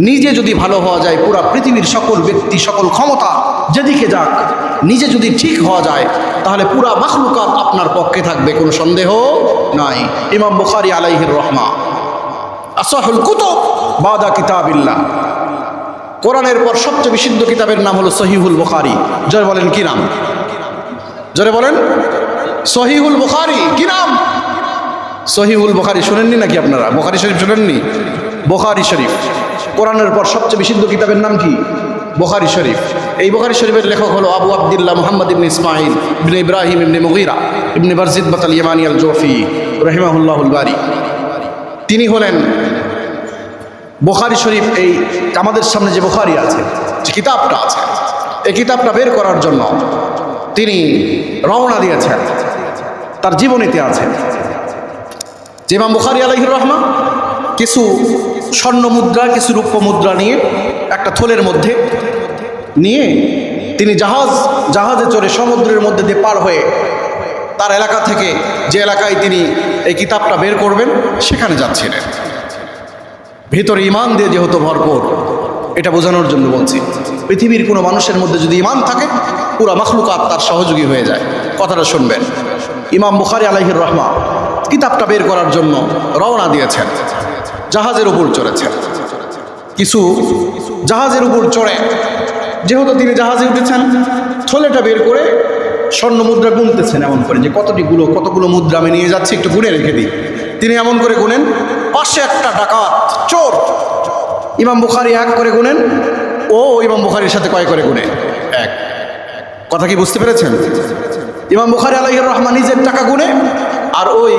নিজে যদি ভালো হওয়া যায়, পুরা পৃথিবীর সকল ব্যক্তি, সকল ক্ষমতা যেদিকে যাক, নিজে যদি ঠিক হওয়া যায়, তাহলে পুরা মাখলুকাত আপনার পক্ষে থাকবে, কোনো সন্দেহ নাই। ইমাম বুখারী আলাইহির রহমা, আসাহুল কুতুব বাদা কিতাবিল্লাহ, কোরআনের পর সবচেয়ে বিশুদ্ধ কিতাবের নাম হলো সহিহুল বুখারী। জোরে বলেন কি নাম? জোরে বলেন। সহিহুল বুখারী কি নাম? সহিহুল বুখারী শুনেননি নাকি আপনারা? বুখারী শরীফ শুনেননি? বুখারী শরীফ কোরআনের পর সবচেয়ে বিশুদ্ধ কিতাবের নাম কি? বুখারী শরীফ। এই বুখারী শরীফের লেখক হলো আবু আবদুল্লাহ মুহাম্মদ ইবনে ইসমাঈল ইবনে ইব্রাহিম ইবনে মুগীরা ইবনে বারজিদ বাতাল ইয়ামানি আল জৌফি রাহিমাহুল্লাহুল বারী। তিনি হলেন বুখারী শরীফ, এই আমাদের সামনে যে বুখারী আছে, যে কিতাবটা আছে, এই কিতাবটা বের করার জন্য তিনি রওনা দিয়েছেন। তার জীবনীতে আছে যে ইমাম বুখারী আলাইহির রহমা কিছু স্বর্ণ মুদ্রা, কিছু রূপ্য মুদ্রা নিয়ে একটা থলের মধ্যে নিয়ে তিনি জাহাজে চড়ে সমুদ্রের মধ্যে দিয়ে পার হয়ে তার এলাকা থেকে যে এলাকায় তিনি এই কিতাবটা বের করবেন সেখানে যাচ্ছিলেন। ভিতরে ঈমান দিয়ে যেহেতু ভরপুর, এটা বোঝানোর জন্য বলছি, পৃথিবীর কোনো মানুষের মধ্যে যদি ঈমান থাকে, পুরা মাখলুকাত তার সহযোগী হয়ে যায়। কথাটা শুনবেন। ইমাম বুখারী আলাইহির রহমা কিতাবটা বের করার জন্য রওনা দিয়েছেন, জাহাজের উপর চড়েছেন। কিছু জাহাজের উপর চড়ে, যেহেতু তিনি জাহাজে উঠেছেন, থলেটা বের করে স্বর্ণ মুদ্রা গুনতেছেন এমন করে, যে কতগুলো মুদ্রা আমি নিয়ে যাচ্ছি, একটু গুনে রেখে দিই। তিনি এমন করে গুনেন, পাশে একটা ডাকাত চোর। ইমাম বুখারী এক করে গুনেন, ও ইমাম বুখারীর সাথে কয় করে গুনে? এক। কথা কি বুঝতে পেরেছেন? ইমাম বুখারী আলাইহির রহমা নিজের টাকা গুনে, আর ওই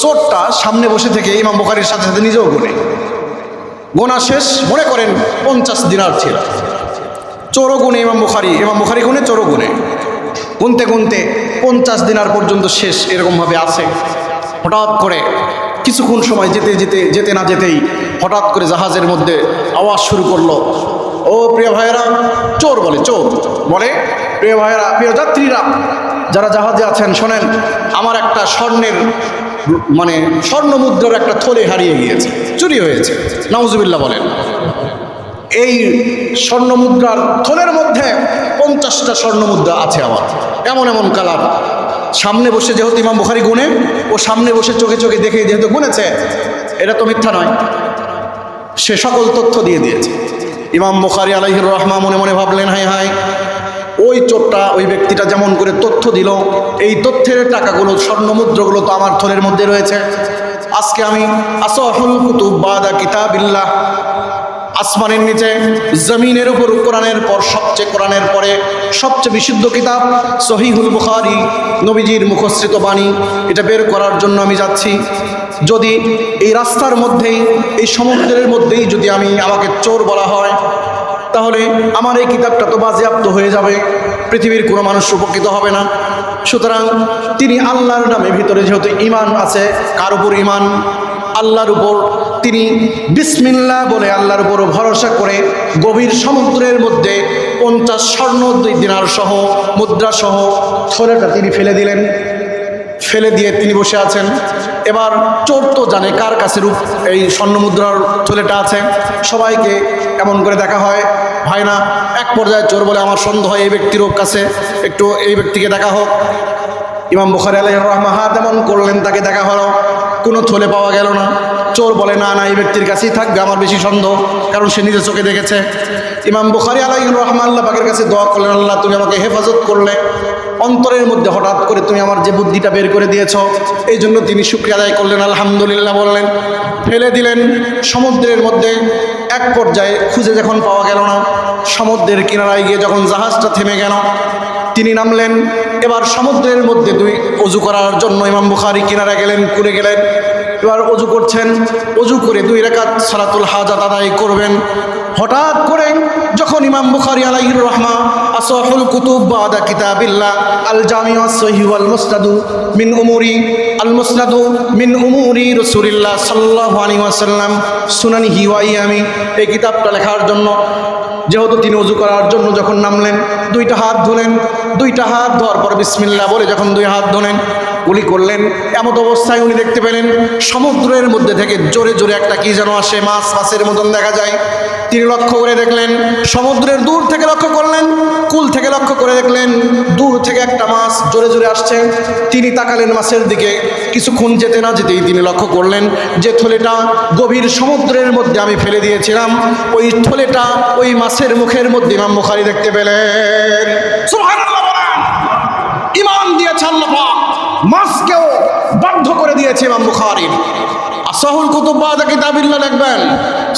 চোরটা সামনে বসে থেকে ইমাম বুখারীর সাথে সাথে নিজেও গুনে। গোনা শেষ, মনে করেন 50 দিনার ছিল। চোরও গুনে ইমাম বুখারী গুনে, চোরও গুনে। গুনতে গুনতে 50 দিনার পর্যন্ত শেষ, এরকমভাবে আছে। হঠাৎ করে কিছুক্ষণ সময় যেতে না যেতেই হঠাৎ করে জাহাজের মধ্যে আওয়াজ শুরু করলো, ও প্রিয় ভাইয়েরা, চোর বলে প্রিয় ভাইয়েরা, প্রিয় যাত্রীরা, যারা জাহাজে আছেন শোনেন, আমার একটা স্বর্ণ মুদ্রার একটা থলে হারিয়ে গিয়েছে, চুরি হয়েছে। নাউজুবিল্লাহ বলেন। এই স্বর্ণ মুদ্রার থলের মধ্যে 50টা স্বর্ণ মুদ্রা আছে আমার, এমন কালার। সামনে বসে যেহেতু ইমাম বুখারী গুনে, ও সামনে বসে চোখে চোখে দেখে যেহেতু গুনেছে, এটা তো মিথ্যা নয়, সে সকল তথ্য দিয়ে দিয়েছে। ইমাম বুখারী আলাইহির রহমা মনে মনে ভাবলেন, হায়, ওই চোরটা, ওই ব্যক্তিটা যেমন করে তথ্য দিল, এই তথ্যের টাকাগুলো, স্বর্ণ মুদ্রাগুলো তো আমার থলের মধ্যে রয়েছে। আজকে আমি আসাহুল কুতুব বাদা কিতাবিল্লাহ, আসমানের নিচে জমিনের উপর কোরআনের পরে সবচেয়ে বিশুদ্ধ কিতাব সহিহুল বুখারী, নবীজির মুখশ্রিত বাণী, এটা বের করার জন্য আমি যাচ্ছি। যদি এই রাস্তার মধ্যেই, এই সমুদ্রের মধ্যেই যদি আমাকে চোর বলা হয়, তাহলে আমার এই কিতাবটা তো বাজেয়াপ্ত হয়ে যাবে, পৃথিবীর কোনো মানুষ উপকৃত হবে না। সুতরাং তিনি আল্লাহর নামে, ভিতরে যেহেতু ঈমান আছে, কার উপর ঈমান? আল্লাহর উপর। তিনি বিসমিল্লাহ বলে আল্লাহর উপর ভরসা করে গভীর সমুদ্রের মধ্যে 50 স্বর্ণ দিনার সহ মুদ্রা সহ থলেটা তিনি ফেলে দিলেন। ফেলে দিয়ে তিনি বসে আছেন। এবার চোর তো জানে কার কাছে এই স্বর্ণ মুদ্রার থলেটা আছে, সবাইকে এমন করে দেখা হয়, হয় না? এক পর্যায়ে চোর বলে, আমার সন্দেহ হয় এই ব্যক্তির কাছে, একটু এই ব্যক্তিকে দেখা হোক। ইমাম বুখারী আলাইহির রহমা হাত এমন করলেন, তাকে দেখা হলো, কোনো থলে পাওয়া গেল না। চোর বলে, না, এই ব্যক্তির কাছেই থাকবে, আমার বেশি সন্দেহ, কারণ সে নিজের চোখে দেখেছে। ইমাম বুখারী আলাইহির রহমা আল্লাহ পাকের কাছে দোয়া করলেন, আল্লাহ তুমি আমাকে হেফাজত করলে, অন্তরের মধ্যে হঠাৎ করে তুমি আমার যে বুদ্ধিটা বের করে দিয়েছ, এই জন্য তিনি শুকরিয়া আদায় করলেন, আলহামদুলিল্লাহ বললেন, ফেলে দিলেন সমুদ্রের মধ্যে। এক পর্যায়ে খুঁজে যখন পাওয়া গেল না, সমুদ্রের কিনারায় গিয়ে যখন জাহাজটা থেমে গেল, তিনি নামলেন। এবার সমুদ্রের মধ্যে অজু করার জন্য ইমাম বুখারী কিনারা গেলেন, কুড়ে গেলেন। এবার অজু করছেন, অজু করে 2 রাকাত সালাতুল হাজাত আদায় করবেন। হঠাৎ করে যখন ইমাম বুখারী আলাইহির রহমা আসাহুল কুতুব বাদা কিতাবিল্লাহ আল জামি' আস-সহিহ ওয়াল মুসনাদু মিন উমুরি রাসূলিল্লাহ সাল্লাল্লাহু আলাইহি ওয়াসাল্লাম সুনানিহি ওয়া ইয়ামি, এই কিতাবটা লেখার জন্য যেহেতু তিনি অজু করার জন্য যখন নামলেন, 2টা হাত ধুলেন। 2টা হাত ধোয়ার পর বিসমিল্লাহ বলে যখন 2 হাত ধোলেন, গুলি করলেন। এমত অবস্থায় উনি দেখতে পেলেন সমুদ্রের মধ্যে থেকে জোরে জোরে একটা কি যেন আসে, মাছের মতন দেখা যায়। তিনি লক্ষ্য করে দেখলেন, সমুদ্রের দূর থেকে লক্ষ্য করলেন, কুল থেকে লক্ষ্য করে দেখলেন দূর থেকে একটা মাছ জোরে জোরে আসছে। তিনি তাকালেন মাছের দিকে। কিছুক্ষণ যেতে না যেতেই তিনি লক্ষ্য করলেন যে থলেটা গভীর সমুদ্রের মধ্যে আমি ফেলে দিয়েছিলাম, ওই থলেটা ওই মাছের মুখের মধ্যে ইমাম বুখারী দেখতে পেলেন। সুবহানাল্লাহ বলেন। ঈমান দিয়েছে আল্লাহ পাক, মাছকেও বাধ্য করে দিয়েছে ইমাম বুখারী। আসহুল কুতুব বাদা কিতাবিল্লাহ লিখবেন,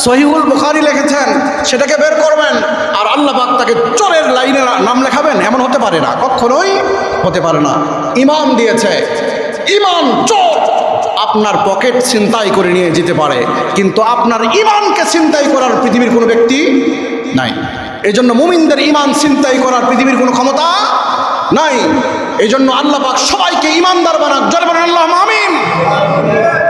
সহিহুল বুখারী লিখেছেন, সেটাকে বের করবেন, আর আল্লাহ পাক তাকে চোরের লাইনে নাম লেখাবেন? এমন হতে পারে না, কখনোই হতে পারে না। ঈমান দিয়েছে। ঈমান চোর আপনার পকেট ছিনতাই করে নিয়ে যেতে পারে, কিন্তু আপনার ঈমানকে ছিনতাই করার পৃথিবীর কোনো ব্যক্তি নাই। এই জন্য মুমিনদের ঈমান ছিনতাই করার পৃথিবীর কোনো ক্ষমতা নাই। এই জন্য আল্লাহ পাক সবাইকে ঈমানদার বানাক। জোরে বলেন আল্লাহুম্মা আমিন।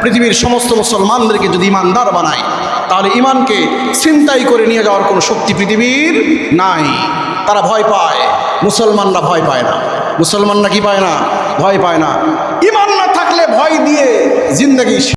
পৃথিবীর সমস্ত মুসলমানদেরকে যদি ঈমানদার বানায়, তাহলে ঈমানকে ছিনতাই করে নিয়ে যাওয়ার কোনো শক্তি পৃথিবীর নাই। তারা ভয় পায়, মুসলমানরা ভয় পায় না। মুসলমানরা কি পায় না? ভয় পায় না। ঈমান না থাকলে ভয় দিয়ে জিন্দেগি